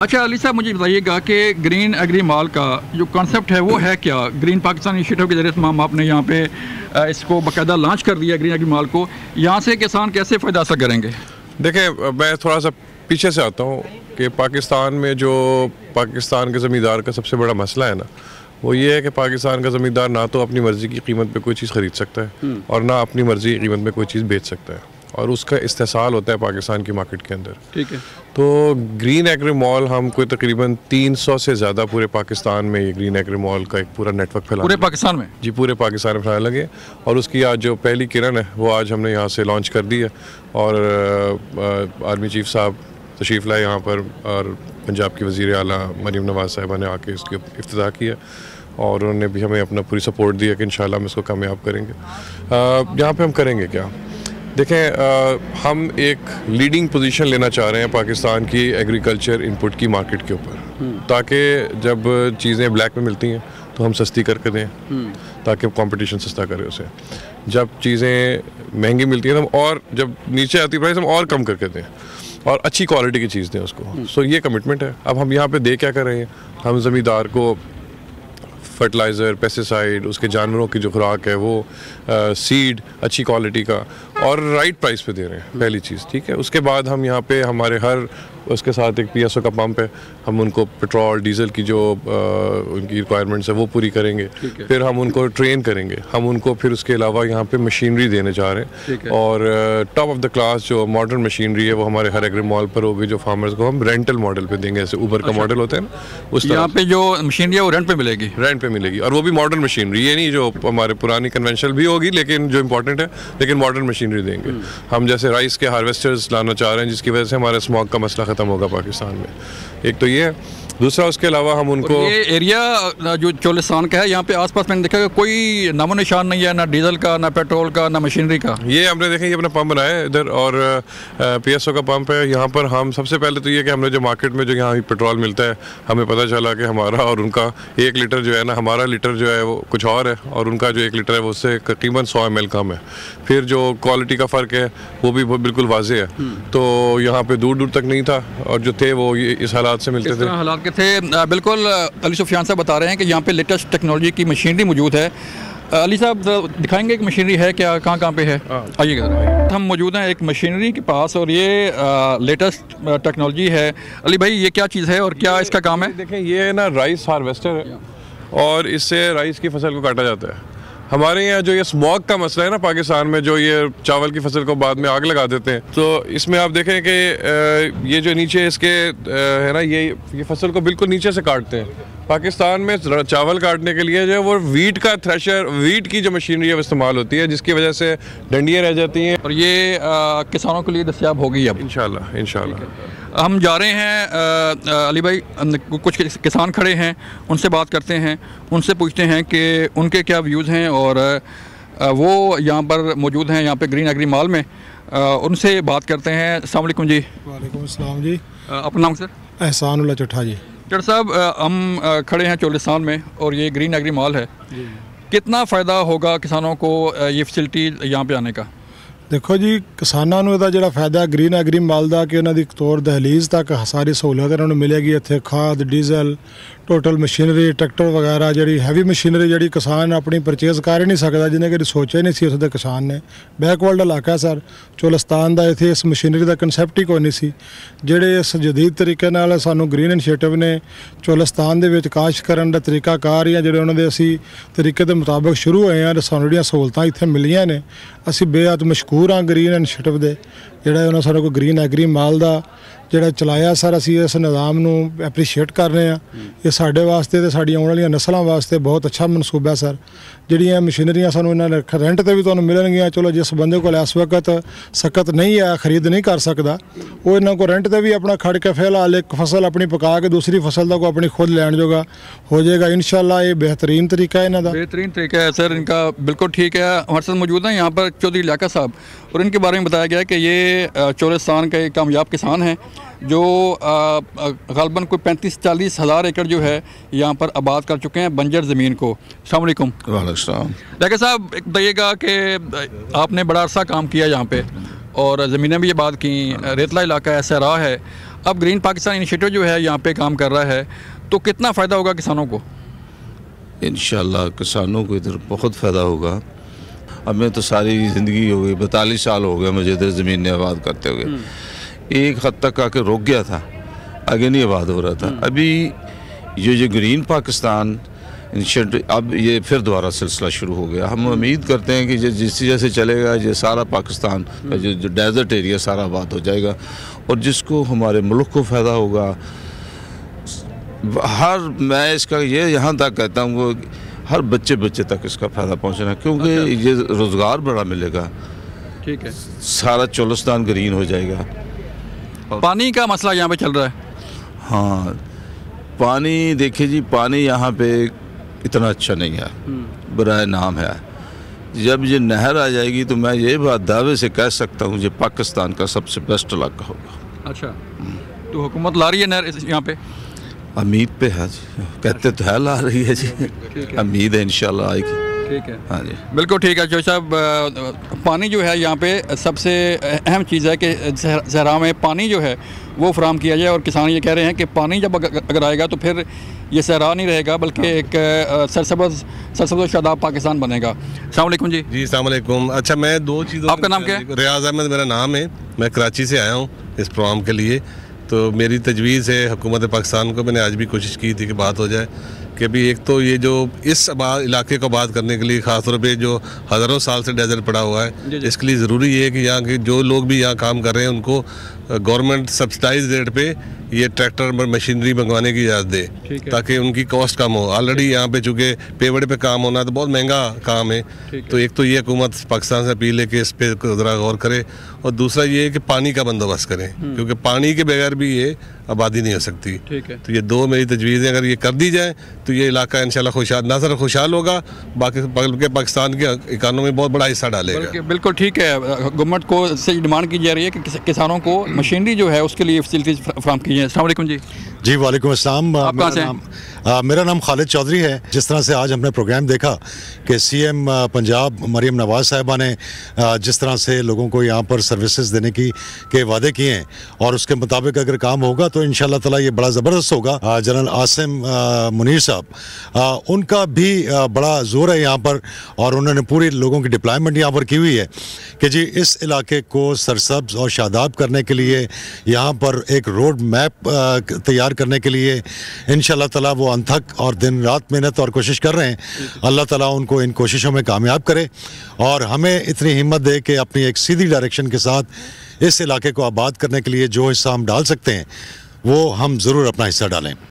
अच्छा अली साहब, मुझे बताइएगा कि ग्रीन एग्री मॉल का जो कॉन्सेप्ट है वो है क्या? ग्रीन पाकिस्तान इनिशिएटिव के जरिए तमाम आपने यहाँ पे इसको बाकायदा लॉन्च कर दिया ग्रीन एग्री मॉल को। यहाँ से किसान कैसे फ़ायदा हासिल करेंगे? देखें, मैं थोड़ा सा पीछे से आता हूँ कि पाकिस्तान में जो पाकिस्तान के ज़मींदार का सबसे बड़ा मसला है ना, वो ये है कि पाकिस्तान का ज़मींदार ना तो अपनी मर्ज़ी की कीमत पे कोई चीज़ ख़रीद सकता है और ना अपनी मर्ज़ी की कीमत में कोई चीज़ बेच सकता है, और उसका इस्तेसाल होता है पाकिस्तान की मार्केट के अंदर। ठीक है। तो ग्रीन एग्री मॉल हम कोई तकरीबन 300 से ज़्यादा पूरे पाकिस्तान में ये ग्रीन एग्री मॉल का एक पूरा नेटवर्क फैला, पूरे पाकिस्तान में? जी, पूरे पाकिस्तान में फैलाने लगे। और उसकी आज जो पहली किरण है वो आज हमने यहाँ से लॉन्च कर दी है, और आर्मी चीफ साहब तशरीफ़ लाए यहाँ पर, और पंजाब की वज़ीर आला मरीम नवाज़ साहिबा ने आके इसकी इफ्तिताह किया, और उन्होंने भी हमें अपना पूरी सपोर्ट दिया कि इंशाल्लाह हम इसको कामयाब करेंगे। यहाँ पे हम करेंगे क्या? देखें, हम एक लीडिंग पोजीशन लेना चाह रहे हैं पाकिस्तान की एग्रीकल्चर इनपुट की मार्केट के ऊपर, ताकि जब चीज़ें ब्लैक में मिलती हैं तो हम सस्ती करके दें, ताकि कंपटीशन सस्ता करे उसे। जब चीज़ें महंगी मिलती हैं तो और जब नीचे आती प्राइस हम और कम करके दें, और अच्छी क्वालिटी की चीज़ दें उसको। सो ये कमिटमेंट है। अब हम यहाँ पे दे क्या कर रहे हैं? हम ज़मींदार को फर्टिलाइज़र, पेस्टिसाइड, उसके जानवरों की जो खुराक है वो, सीड अच्छी क्वालिटी का और राइट प्राइस पे दे रहे हैं, पहली चीज़। ठीक है। उसके बाद हम यहाँ पे हमारे हर उसके साथ एक PSO का पंप है, हम उनको पेट्रोल डीजल की जो उनकी रिक्वायरमेंट्स है वो पूरी करेंगे। फिर हम उनको ट्रेन करेंगे, हम उनको फिर उसके अलावा यहाँ पे मशीनरी देने जा रहे हैं, और टॉप ऑफ द क्लास जो मॉडर्न मशीनरी है वो हमारे हर एग्री मॉल पर होगी, जो फार्मर्स को हम रेंटल मॉडल पे देंगे, जैसे ऊबर का मॉडल होता है ना, उस यहाँ पे जो मशीनरी है वो रेंट पे मिलेगी? रेंट पे मिलेगी, और वो भी मॉडर्न मशीनरी, ये नहीं जो हमारे पुरानी कन्वेंशनल भी होगी लेकिन जो इंपॉर्टेंट है, लेकिन मॉडर्न मशीनरी देंगे हम। जैसे राइस के हार्वेस्टर्स लाना चाह रहे हैं, जिसकी वजह से हमारे स्मॉग का मसला ख़त्म होगा पाकिस्तान में। एक तो ये है। दूसरा, उसके अलावा हम उनको, ये एरिया जो चोलिस्तान का है, यहाँ पे आसपास मैंने देखा कोई नामो निशान नहीं है, ना डीजल का, ना पेट्रोल का, ना मशीनरी का। ये हमने देखा, ये अपना पंप बनाया है इधर, और PSO का पंप है यहाँ पर। हम सबसे पहले तो ये कि हमने जो मार्केट में जो यहाँ पेट्रोल मिलता है, हमें पता चला कि हमारा और उनका 1 लीटर जो है ना, हमारा लीटर जो है वो कुछ और है, और उनका जो 1 लीटर है वो उससे तकरीबन 100 ml कम है। फिर जो क्वालिटी का फ़र्क है वो भी बिल्कुल वाज़ेह है। तो यहाँ पे दूर दूर तक नहीं था, और जो थे वो इस हालात से मिलते थे, हालात के थे। बिल्कुल अली सुफियान साहब बता रहे हैं कि यहाँ पे लेटेस्ट टेक्नोलॉजी की मशीनरी मौजूद है। अली साहब दिखाएंगे कि मशीनरी है क्या, कहाँ कहाँ पे है? आइएगा। हम मौजूद हैं एक मशीनरी के पास, और ये लेटेस्ट टेक्नोलॉजी है। अली भाई, ये क्या चीज़ है और क्या इसका काम है? देखें, ये ना राइस हार्वेस्टर है, और इससे राइस की फसल को काटा जाता है। हमारे यहाँ जो ये स्मॉग का मसला है ना पाकिस्तान में, जो ये चावल की फसल को बाद में आग लगा देते हैं, तो इसमें आप देखें कि ये जो नीचे इसके है ना, ये फसल को बिल्कुल नीचे से काटते हैं। पाकिस्तान में चावल काटने के लिए जो है वो वीट का थ्रेशर, वीट की जो मशीनरी है वो इस्तेमाल होती है, जिसकी वजह से डंडियाँ रह जाती हैं, और ये किसानों के लिए दस्तयाब होगी अब इंशाल्लाह। हम जा रहे हैं अली भाई, कुछ किसान खड़े हैं, उनसे बात करते हैं, उनसे पूछते हैं कि उनके क्या व्यूज़ हैं, और वो यहाँ पर मौजूद हैं यहाँ पे ग्रीन एग्री मॉल में, उनसे बात करते हैं। अस्सलाम वालेकुम जी। वालेकुम अस्सलाम जी। अपना नाम सर? एहसानुल्लाह चट्ठा जी। चट्ठा साहब, हम खड़े हैं चोलिस्तान में, और ये ग्रीन एग्री मॉल है। कितना फ़ायदा होगा किसानों को ये फैसिलिटी यहाँ पे आने का? देखो जी, किसानों ਨੂੰ ਇਹਦਾ ਜਿਹੜਾ ਫਾਇਦਾ ਗ੍ਰੀਨ ਐਗਰੀ ਮਾਲ ਦਾ ਕਿ ਉਹਨਾਂ ਦੀ ਤੌਰ ਦਹਲੀਜ਼ ਤੱਕ ਸਾਰੀ ਸਹੂਲਤ ਇਹਨਾਂ ਨੂੰ ਮਿਲੇਗੀ। ਇੱਥੇ ਖਾਦ, ਡੀਜ਼ਲ, ਟੋਟਲ ਮਸ਼ੀਨਰੀ, ਟਰੈਕਟਰ ਵਗੈਰਾ, ਜਿਹੜੀ ਹੈਵੀ ਮਸ਼ੀਨਰੀ ਜਿਹੜੀ ਕਿਸਾਨ ਆਪਣੀ ਪਰਚੇਜ਼ ਕਰ ਹੀ ਨਹੀਂ ਸਕਦਾ, ਜਿਹਨੇ ਕਦੇ ਸੋਚਿਆ ਹੀ ਨਹੀਂ ਸੀ ਉਸ ਦੇ ਕਿਸਾਨ ਨੇ। ਬੈਕਵਰਡ ਇਲਾਕਾ ਸਰ ਚੋਲਿਸਤਾਨ ਦਾ, ਇੱਥੇ ਇਸ ਮਸ਼ੀਨਰੀ ਦਾ ਕਨਸੈਪਟ ਹੀ ਕੋਈ ਨਹੀਂ ਸੀ। ਜਿਹੜੇ ਇਸ ਜਦੀਦ ਤਰੀਕੇ ਨਾਲ ਸਾਨੂੰ ਗ੍ਰੀਨ ਇਨੀਸ਼ੀਏਟਿਵ ਨੇ ਚੋਲਿਸਤਾਨ ਦੇ ਵਿੱਚ ਕਾਸ਼ ਕਰਨ ਦਾ ਤਰੀਕਾਕਾਰ ਜਾਂ ਜਿਹੜੇ ਉਹਨਾਂ ਦੇ ਅਸੀਂ ਤਰੀਕੇ ਦੇ ਮੁਤਾਬਕ ਸ਼ੁਰੂ ਹੋਏ ਆ, ਸਾਨੂੰ ਜਿਹੜੀਆਂ ਸਹੂਲਤਾਂ ਇੱਥੇ ਮਿਲੀਆਂ ਨੇ, ਅਸੀਂ ਬੇਹੱਦ ਮਸ਼ਕੂਰ ਹਾਂ ਗ੍ਰੀਨ ਇਨੀਸ਼ੀਏਟਿਵ ਦੇ। ਜਿਹੜਾ ਉਹਨਾਂ ਸਾਡੇ ਕੋਲ ਗ੍ਰੀਨ ਐਗਰੀ ਮਾਲ ਦਾ ਜਿਹੜਾ ਚਲਾਇਆ ਸਰ, ਅਸੀਂ ਇਸ ਨਿਜ਼ਾਮ ਨੂੰ ਐਪਰੀਸ਼ੀਏਟ ਕਰ ਰਹੇ ਹਾਂ। ਇਹ ਸਾਡੇ ਵਾਸਤੇ ਤੇ ਸਾਡੀਆਂ ਆਉਣ ਵਾਲੀਆਂ ਨਸਲਾਂ ਵਾਸਤੇ ਬਹੁਤ ਅੱਛਾ ਮਨਸੂਬਾ ਹੈ ਸਰ। ਜਿਹੜੀਆਂ ਮਸ਼ੀਨਰੀਆਂ ਸਾਨੂੰ ਇਹਨਾਂ ਨੇ ਰੈਂਟ 'ਤੇ ਵੀ ਤੁਹਾਨੂੰ ਮਿਲਣਗੀਆਂ। ਚਲੋ ਜਿਸ ਬੰਦੇ ਕੋਲ ਇਸ ਵਕਤ ਸਖਤ ਨਹੀਂ ਹੈ, ਖਰੀਦ ਨਹੀਂ ਕਰ ਸਕਦਾ, ਉਹ ਇਹਨਾਂ ਕੋਲ ਰੈਂਟ 'ਤੇ ਵੀ ਆਪਣਾ ਖੜ ਕੇ ਫਿਲਹਾਲ ਇੱਕ ਫਸਲ ਆਪਣੀ ਪਕਾ ਕੇ ਦੂਸਰੀ ਫਸਲ ਦਾ ਕੋਈ ਆਪਣੀ खुद ਲੈਣ ਜੋਗਾ हो जाएगा इंशाल्लाह। ये बेहतरीन तरीका है इनका, बेहतरीन तरीका है सर इनका, बिल्कुल ठीक है। हमारे साथ मौजूद हैं यहाँ पर चौधरी लियाकत साहब, और इनके बारे में बताया गया है कि ये चोलिस्तान के एक कामयाब किसान हैं, जो ग़ालिबन कोई 35-40 हज़ार एकड़ जो है यहाँ पर आबाद कर चुके हैं बंजर ज़मीन को। अस्सलाम वालेकुम। वालेकुम। लियाकत साहब, बताइएगा कि आपने बड़ा अरसा काम किया यहाँ पे, और ज़मीनें भी ये बात की, रेतला इलाका है, सहरा है, अब ग्रीन पाकिस्तान इनिशिएटिव जो है यहाँ पे काम कर रहा है, तो कितना फ़ायदा होगा किसानों को? इंशाल्लाह किसानों को इधर बहुत फ़ायदा होगा। हमें तो सारी ज़िंदगी हो गई, 42 साल हो गए मुझे इधर ज़मीन आबाद करते हुए। एक हद तक आके रुक गया था, आगे नहीं आबाद हो रहा था। अभी ये जो ग्रीन पाकिस्तान इनिशिएटिव, अब ये फिर दोबारा सिलसिला शुरू हो गया। हम उम्मीद करते हैं कि जैसे चलेगा ये सारा पाकिस्तान का जो डेजर्ट एरिया सारा आबाद हो जाएगा, और जिसको हमारे मुल्क को फ़ायदा होगा। मैं इसका ये यहाँ तक कहता हूँ वो हर बच्चे तक इसका फ़ायदा पहुँचना, क्योंकि ये रोज़गार बड़ा मिलेगा। ठीक है, सारा चोलिस्तान ग्रीन हो जाएगा। पानी का मसला यहाँ पे चल रहा है। हाँ, पानी देखिए जी, पानी यहाँ पे इतना अच्छा नहीं है, बराए नाम है। जब ये नहर आ जाएगी तो मैं ये बात दावे से कह सकता हूँ ये पाकिस्तान का सबसे बेस्ट इलाका होगा। अच्छा, तो हुकूमत ला रही है नहर यहाँ पे? उम्मीद पे है जी, कहते तो है ला रही है जी, उम्मीद है इंशाल्लाह आएगी। ठीक है, हाँ जी, बिल्कुल ठीक है। जो साहब, पानी जो है यहाँ पे सबसे अहम चीज़ है कि ज़हरा में पानी जो है वो फराम किया जाए, और किसान ये कह रहे हैं कि पानी जब अगर आएगा तो फिर ये सहरा नहीं रहेगा, बल्कि एक सरसब्ज़ शादाब पाकिस्तान बनेगा। अस्सलाम वालेकुम जी। जी अस्सलाम वालेकुम। अच्छा, मैं दो चीज़ों, आपका नाम क्या है? रियाज अहमद मेरा नाम है, मैं कराची से आया हूँ इस प्रोग्राम के लिए। तो मेरी तजवीज़ है हुकूमत पाकिस्तान को, मैंने आज भी कोशिश की थी कि बात हो जाए कि अभी एक तो ये जो इस इलाके को आबाद करने के लिए ख़ास तौर पे जो हज़ारों साल से डेजर्ट पड़ा हुआ है, इसके लिए ज़रूरी है कि यहाँ के जो लोग भी यहाँ काम कर रहे हैं उनको गवर्नमेंट सब्सिडाइज रेट पे ये ट्रैक्टर मशीनरी मंगवाने की इजाज़त दे, ताकि उनकी कॉस्ट कम हो। ऑलरेडी यहाँ पे चूँकि पेवड़े पे काम होना तो बहुत महंगा काम है। तो एक तो ये हुकूमत पाकिस्तान से अपील है कि इस पे ज़रा गौर करे, और दूसरा ये है कि पानी का बंदोबस्त करें, क्योंकि पानी के बगैर भी ये आबादी नहीं हो सकती। तो ये दो मेरी तजवीज़ है, अगर ये कर दी जाए तो ये इलाका इंशाल्लाह खुशहाल, ना सिर्फ खुशहाल होगा बल्कि पाकिस्तान के इकानमी में बहुत बड़ा हिस्सा डालेगा। बिल्कुल ठीक है। गवर्नमेंट को से डिमांड की जा रही है कि किसानों को मशीनरी जो है उसके लिए फैसिलिटीज फराहम की जाए। अस्सलाम वालेकुम जी। जी वालेकुम अस्सलाम। आप कहाँ से हैं? मेरा नाम खालिद चौधरी है। जिस तरह से आज हमने प्रोग्राम देखा कि सीएम पंजाब मरीम नवाज़ साहिबा ने जिस तरह से लोगों को यहाँ पर सर्विसेज देने के वादे किए हैं, और उसके मुताबिक अगर काम होगा तो इंशाल्लाह ताला ये बड़ा ज़बरदस्त होगा। जनरल आसिम मुनीर साहब, उनका भी बड़ा जोर है यहाँ पर, और उन्होंने पूरी लोगों की डिप्लॉयमेंट यहाँ पर की हुई है कि जी इस इलाके को सरसब्ज और शादाब करने के लिए, यहाँ पर एक रोड मैप तैयार करने के लिए इंशाल्लाह ताला वो अनथक और दिन रात मेहनत और कोशिश कर रहे हैं। अल्लाह ताला उनको इन कोशिशों में कामयाब करे, और हमें इतनी हिम्मत दे कि अपनी एक सीधी डायरेक्शन के साथ इस इलाके को आबाद करने के लिए जो हिस्सा हम डाल सकते हैं वो हम ज़रूर अपना हिस्सा डालें।